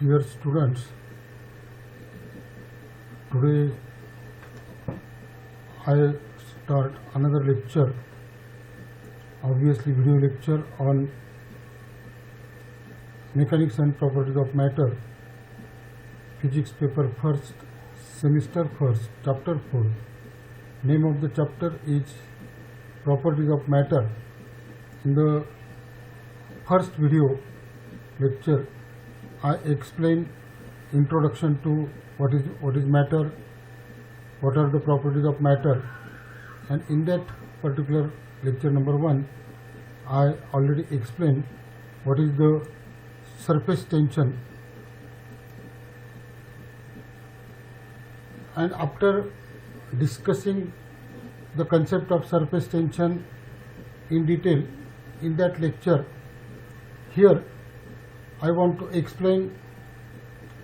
Dear students, today I start another lecture, obviously video lecture on mechanics and properties of matter, physics paper first, semester first, chapter 4. Name of the chapter is properties of matter. In the first video lecture I explain introduction to what is matter, what are the properties of matter, and in that particular lecture number 1 I already explained what is the surface tension, and after discussing the concept of surface tension in detail in that lecture, here I want to explain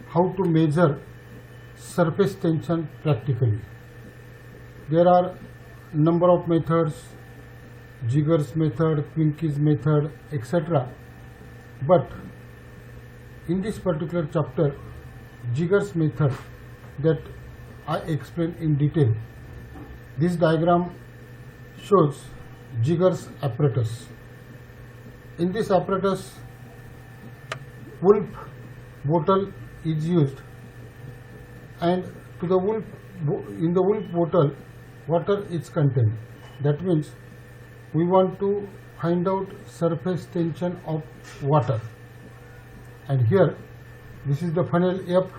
how to measure surface tension practically. There are number of methods, Jigger's method, Quincke's method, etc. But in this particular chapter, Jigger's method that I explain in detail. This diagram shows Jigger's apparatus. In this apparatus, Wolf bottle is used, and to the in the Wolf bottle water is contained. That means we want to find out surface tension of water, and here this is the funnel F,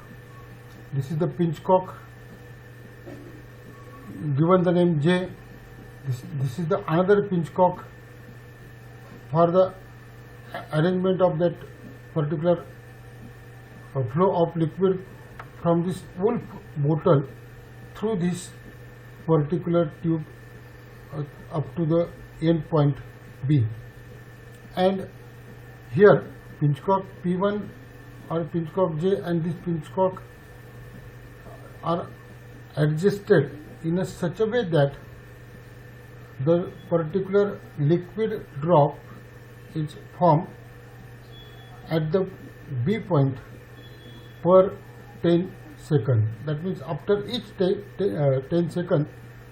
this is the pinch cock given the name J, this is the another pinch cock for the arrangement of that particular flow of liquid from this Wolf bottle through this particular tube up to the end point B. And here pinch cock P1 or pinch cock J and this pinch cock are adjusted in such a way that the particular liquid drop is formed at the B point per 10 seconds. That means after each 10 seconds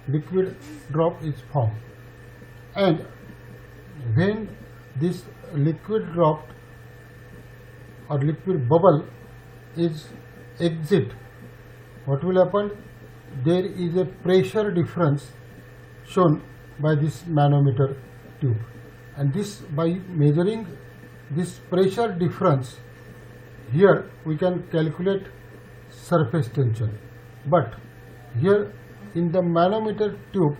liquid drop is formed, and when this liquid drop or liquid bubble is exit, what will happen? There is a pressure difference shown by this manometer tube, and this by measuring this pressure difference, here we can calculate surface tension. But here in the manometer tube,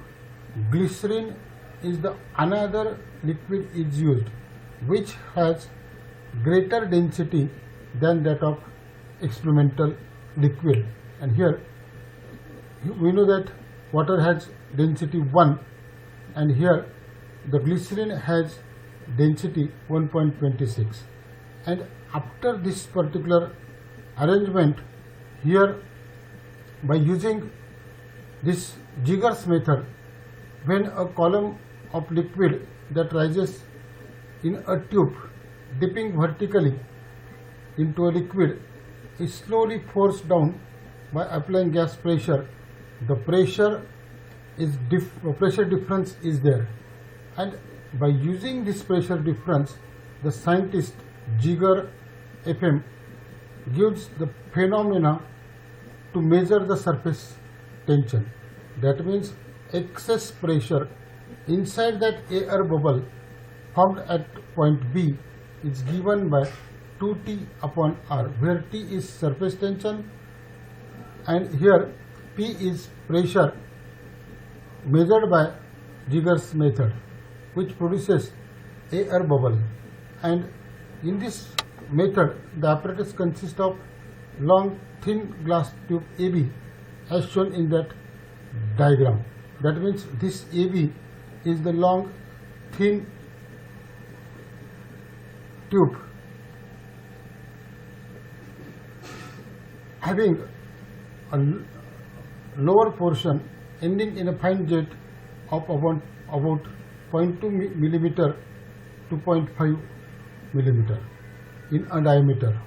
glycerin is the another liquid is used which has greater density than that of experimental liquid, and here we know that water has density 1, and here the glycerin has density 1.26, and after this particular arrangement, here by using this Jigger's method, when a column of liquid that rises in a tube dipping vertically into a liquid is slowly forced down by applying gas pressure, the pressure difference is there, and by using this pressure difference, the scientist Jigger FM gives the phenomena to measure the surface tension. That means excess pressure inside that air bubble formed at point B is given by 2T upon R, where T is surface tension and here P is pressure measured by Jigger's method, which produces air bubble. And in this method, the apparatus consists of long thin glass tube AB as shown in that diagram. That means this AB is the long thin tube having a lower portion ending in a fine jet of about 0.2 millimeter to 0.5 millimeter in a diameter,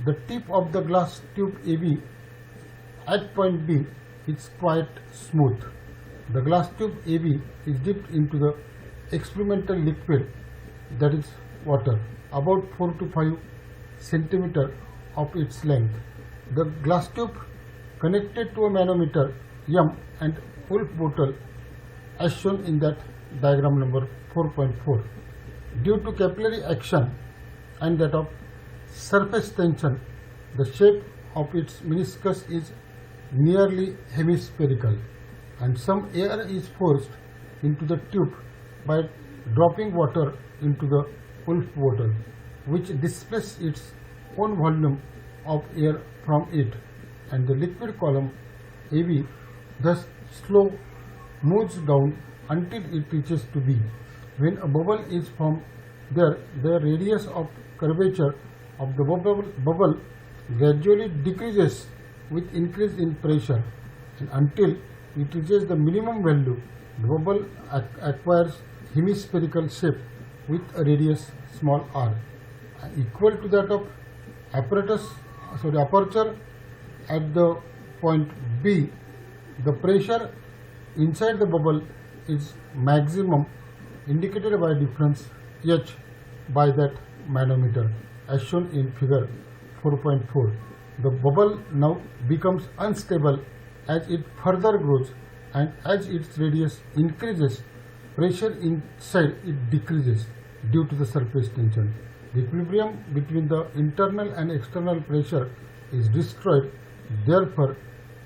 the tip of the glass tube AB at point B is quite smooth. The glass tube AB is dipped into the experimental liquid, that is water, about 4 to 5 centimeter of its length. The glass tube connected to a manometer M and Wolf bottle as shown in that diagram number 4.4. Due to capillary action and that of surface tension, the shape of its meniscus is nearly hemispherical, and some air is forced into the tube by dropping water into the Wolf bottle, which displaces its own volume of air from it, and the liquid column AB thus slow moves down until it reaches to B. When a bubble is formed there, the radius of curvature of the bubble gradually decreases with increase in pressure, and until it reaches the minimum value, the bubble acquires hemispherical shape with a radius small r equal to that of aperture at the point B. The pressure inside the bubble is maximum, indicated by difference H by that manometer as shown in figure 4.4. The bubble now becomes unstable as it further grows, and as its radius increases, pressure inside it decreases due to the surface tension. The equilibrium between the internal and external pressure is destroyed. Therefore,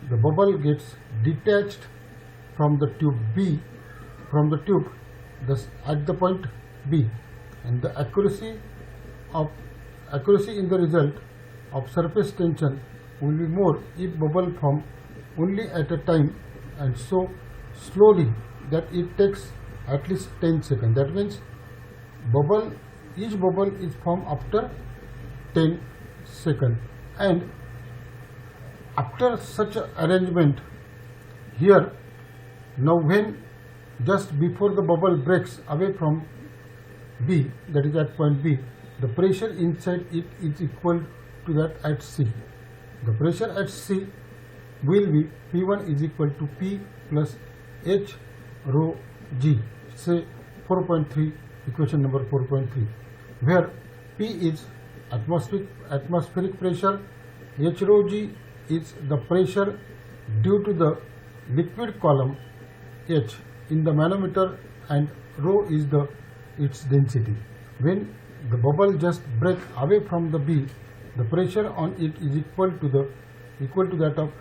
the bubble gets detached from the tube thus at the point B, and the accuracy in the result of surface tension will be more if bubble form only at a time and so slowly that it takes at least 10 seconds. That means each bubble is formed after 10 seconds, and after such an arrangement here, now when just before the bubble breaks away from B, that is at point B, the pressure inside it is equal to that at C. The pressure at C will be P1 is equal to P plus H rho G, say 4.3, equation number 4.3, where P is atmospheric pressure, H rho G is the pressure due to the liquid column H in the manometer, and rho is its density. When the bubble just breaks away from the B, the pressure on it is equal to that of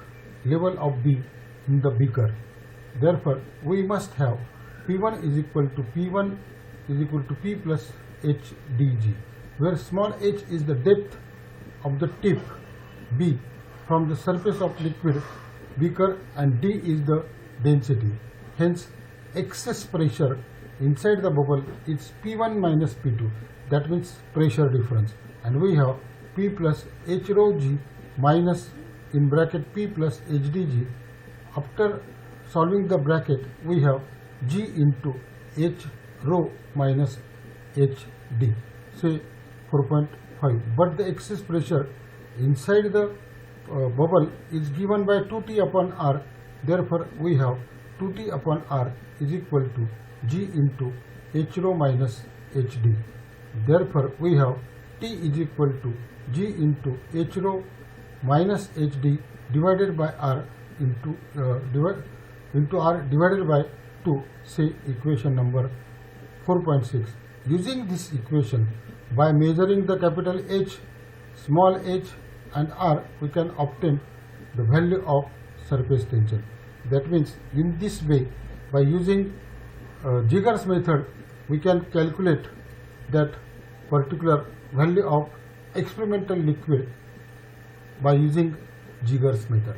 level of B in the beaker. Therefore, we must have P1 is equal to P plus H dg, where small h is the depth of the tip B from the surface of liquid beaker and d is the density. Hence, excess pressure inside the bubble is P1 minus P2, that means pressure difference, and we have P plus H rho G minus in bracket P plus H dg. After solving the bracket, we have G into H rho minus H d, say 4.5, but the excess pressure inside the bubble is given by 2T upon R. Therefore, we have 2T upon R is equal to G into H rho minus H d. Therefore, we have T is equal to G into H rho minus H d divided by R into R divided by 2, say equation number 4.6. Using this equation, by measuring the capital H, small h and R, we can obtain the value of surface tension. That means in this way, by using Giger's method, we can calculate that particular value of experimental liquid by using Giger's method.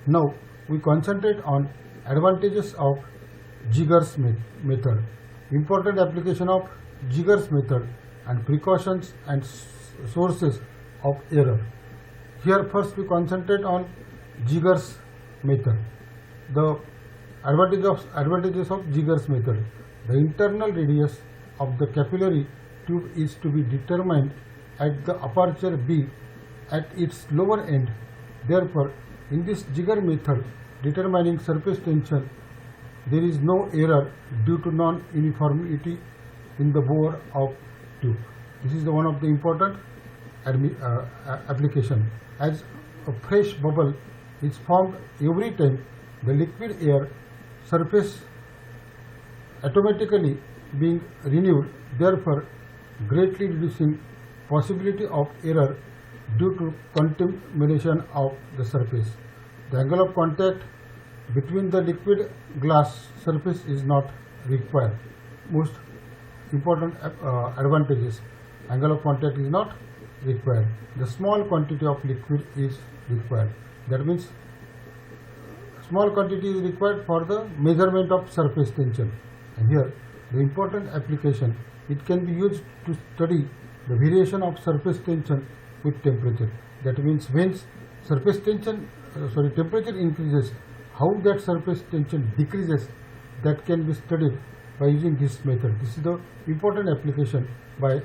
Now we concentrate on advantages of Giger's method, important application of Giger's method, and precautions and sources of error. Here first we concentrate on Giger's method. The advantages of Giger's method. The internal radius of the capillary tube is to be determined at the aperture B at its lower end. Therefore, in this jigger method determining surface tension, there is no error due to non-uniformity in the bore of tube. This is one of the important application, as a fresh bubble is formed every time the liquid air surface automatically being renewed, therefore greatly reducing possibility of error due to contamination of the surface. The angle of contact between the liquid glass surface is not required. Most important advantages: angle of contact is not required. The small quantity of liquid is required. That means small quantity is required for the measurement of surface tension. And here the important application, it can be used to study the variation of surface tension with temperature. That means when surface tension temperature increases, how that surface tension decreases, that can be studied by using this method. This is the important application by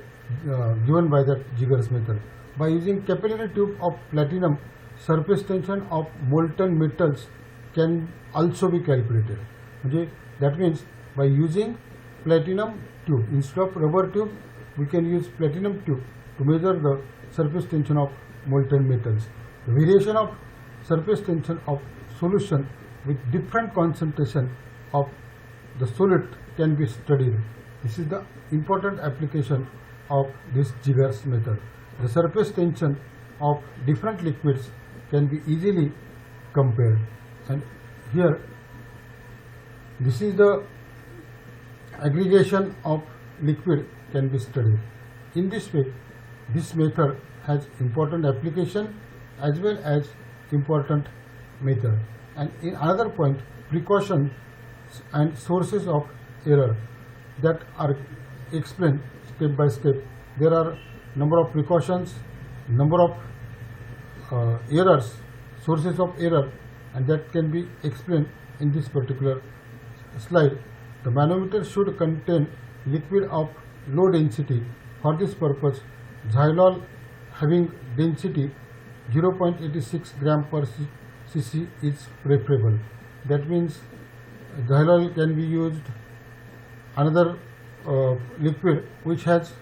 given by that Jigger's method. By using capillary tube of platinum, surface tension of molten metals can also be calculated. Okay? That means by using platinum tube instead of rubber tube, we can use platinum tube to measure the surface tension of molten metals. The variation of surface tension of solution with different concentration of the solid can be studied. This is the important application of this Jigger's method. The surface tension of different liquids can be easily compared, and here this is the aggregation of liquid can be studied. In this way, this method has important application as well as important method. And in another point, precautions and sources of error that are explained step by step. There are number of precautions, number of errors, sources of error, and that can be explained in this particular slide. The manometer should contain liquid of low density. For this purpose, xylol having density 0.86 gram per cc is preferable. That means xylol can be used. Another liquid which has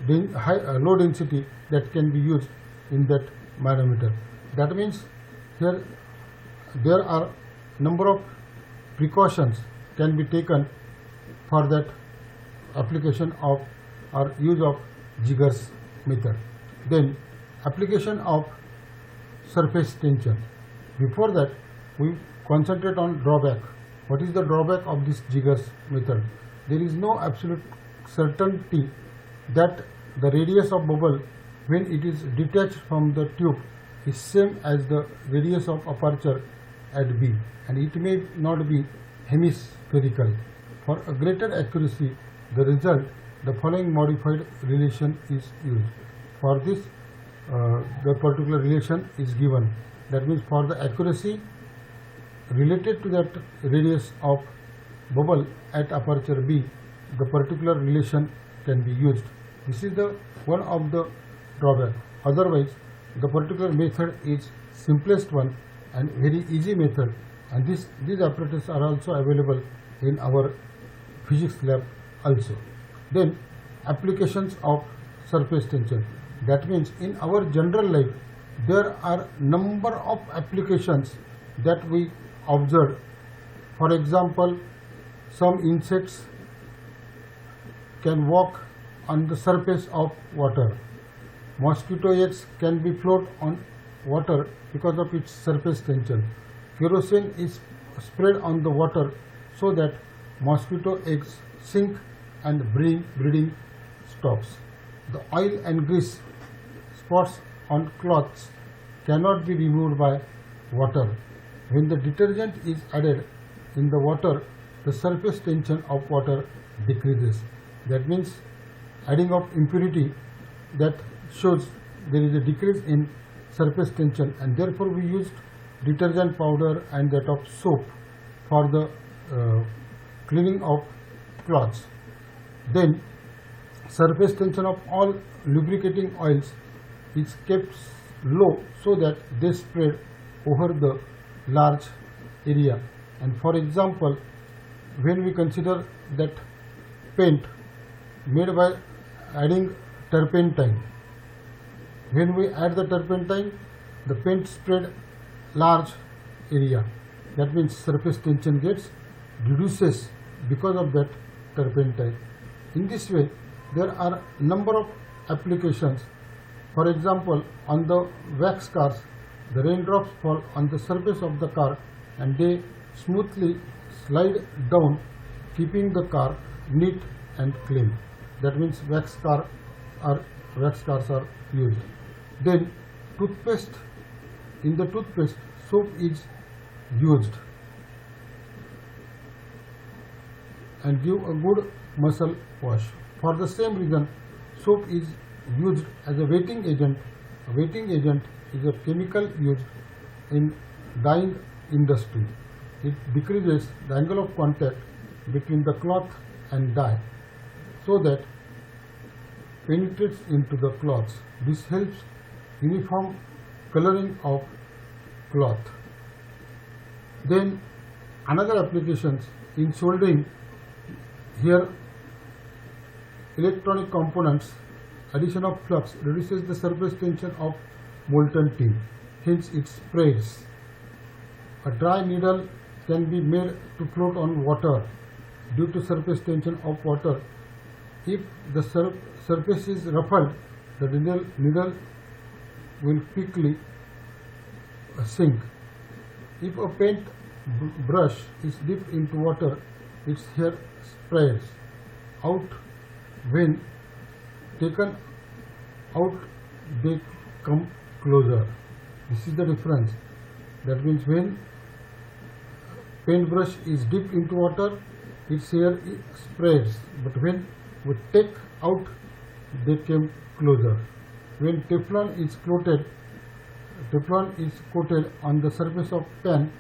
low density, that can be used in that manometer. That means here there are number of precautions can be taken for that application of or use of Jigger's method. Then application of surface tension. Before that, we concentrate on drawback. What is the drawback of this Jigger's method? There is no absolute certainty that the radius of bubble when it is detached from the tube is same as the radius of aperture at B, and it may not be hemispherical. For a greater accuracy, the result, the following modified relation is used. For this, the particular relation is given. That means for the accuracy related to that radius of bubble at aperture B, the particular relation can be used. This is the one of the drawback. Otherwise, the particular method is simplest one and very easy method, and these apparatus are also available in our physics lab also. Then applications of surface tension. That means in our general life there are number of applications that we observe. For example, some insects can walk on the surface of water. Mosquito eggs can be float on water because of its surface tension. Kerosene is spread on the water so that mosquito eggs sink and breeding stops. The oil and grease spots on cloths cannot be removed by water. When the detergent is added in the water, the surface tension of water decreases. That means adding of impurity, that shows there is a decrease in surface tension, and therefore we used detergent powder and that of soap for the cleaning of cloths. Then surface tension of all lubricating oils is kept low so that they spread over the large area. And for example, when we consider that paint made by adding turpentine, when we add the turpentine, the paint spread large area. That means surface tension gets reduces because of that turpentine. In this way, there are number of applications. For example, on the wax cars, the raindrops fall on the surface of the car and they smoothly slide down, keeping the car neat and clean. That means wax cars are used. Then toothpaste. In the toothpaste, soap is used and give a good muscle wash. For the same reason, soap is used as a wetting agent. A wetting agent is a chemical used in dyeing industry. It decreases the angle of contact between the cloth and dye so that penetrates into the cloths. This helps uniform coloring of cloth. Then another applications in soldering. Here electronic components, addition of flux reduces the surface tension of molten tin, hence it spreads. A dry needle can be made to float on water due to surface tension of water. If the surface is ruffled, the needle will quickly sink. If a paint brush is dipped into water, its hair spreads out. When taken out, they come closer. This is the difference. That means when paintbrush is dipped into water, its hair spreads, but when we take out, they came closer. When Teflon is coated on the surface of pan,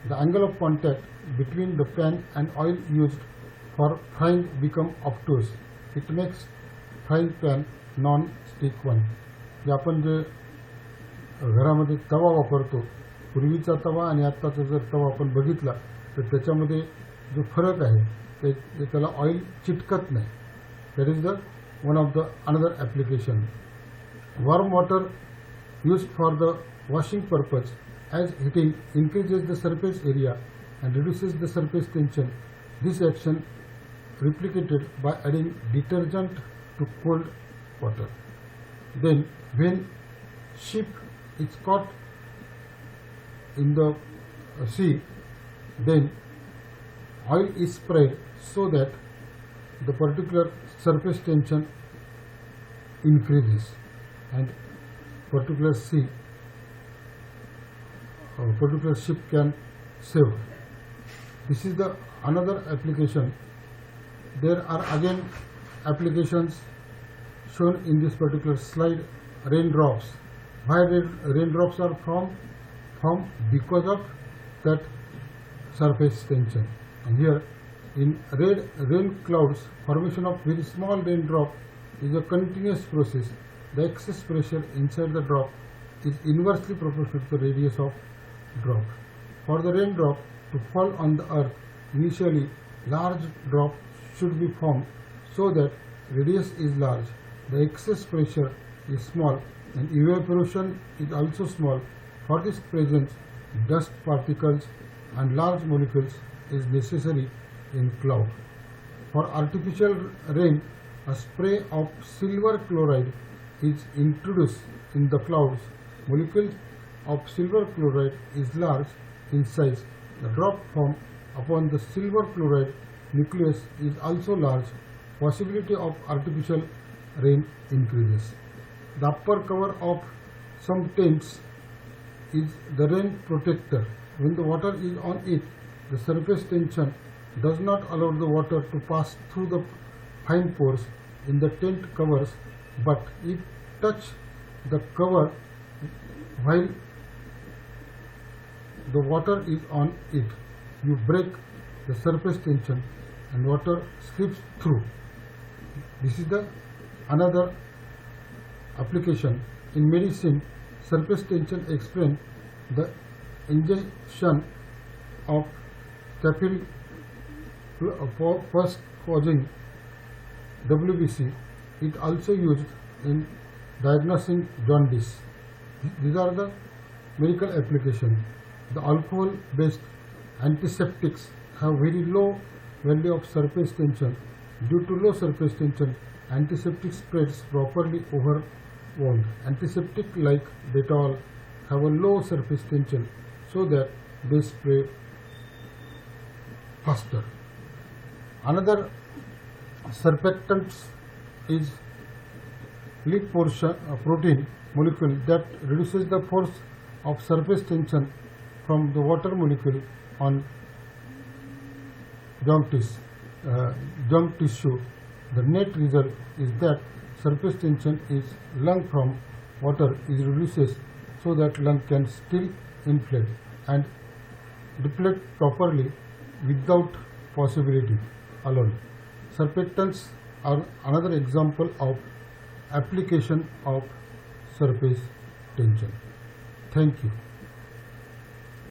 the angle of contact between the pan and oil used for frying become obtuse. It makes frying pan non-stick one. जे आपण जे घरामध्ये तवा वापरतो, पूर्वीचा तवा आणि आत्ताचा जर तवा आपण बघितला तर त्याच्यामध्ये जो फरक आहे ते त्याला ऑइल चिटकत नाही. That is the one of the another application. Warm water used for the washing purpose, as heating increases the surface area and reduces the surface tension. This action replicated by adding detergent to cold water. Then when ship is caught in the sea, then oil is sprayed so that the particular surface tension increases and particular ship can save. This is the another application. There are again applications shown in this particular slide. Raindrops. Why raindrops are formed because of that surface tension. And here in rain clouds, formation of very small raindrop is a continuous process. The excess pressure inside the drop is inversely proportional to the radius of drop. For the raindrop to fall on the earth, initially large drop should be formed so that radius is large, the excess pressure is small, and evaporation is also small. For this presence, dust particles and large molecules is necessary in cloud. For artificial rain, a spray of silver chloride is introduced in the clouds. Molecule of silver chloride is large in size. The drop formed upon the silver chloride nucleus is also large. Possibility of artificial rain increases. The upper cover of some tents is the rain protector. When the water is on it, the surface tension does not allow the water to pass through the fine pores in the tent covers, but it touch the cover while the water is on it. You break the surface tension and water slips through. This is the another application. In medicine, Surface tension explains the injection of capillary pus causing WBC. It also used in diagnosing jaundice. These are the medical applications. The alcohol-based antiseptics have very low value of surface tension. Due to low surface tension, antiseptic spreads properly over wound. Antiseptic like Dettol have a low surface tension so that they spray faster. Another surfactant is lead protein molecule that reduces the force of surface tension from the water molecule on jaundice, joint tissue. The net result is that surface tension is lung from water is reduces so that lung can still inflate and deflate properly without possibility alone. Surfactants are another example of application of surface tension. Thank you.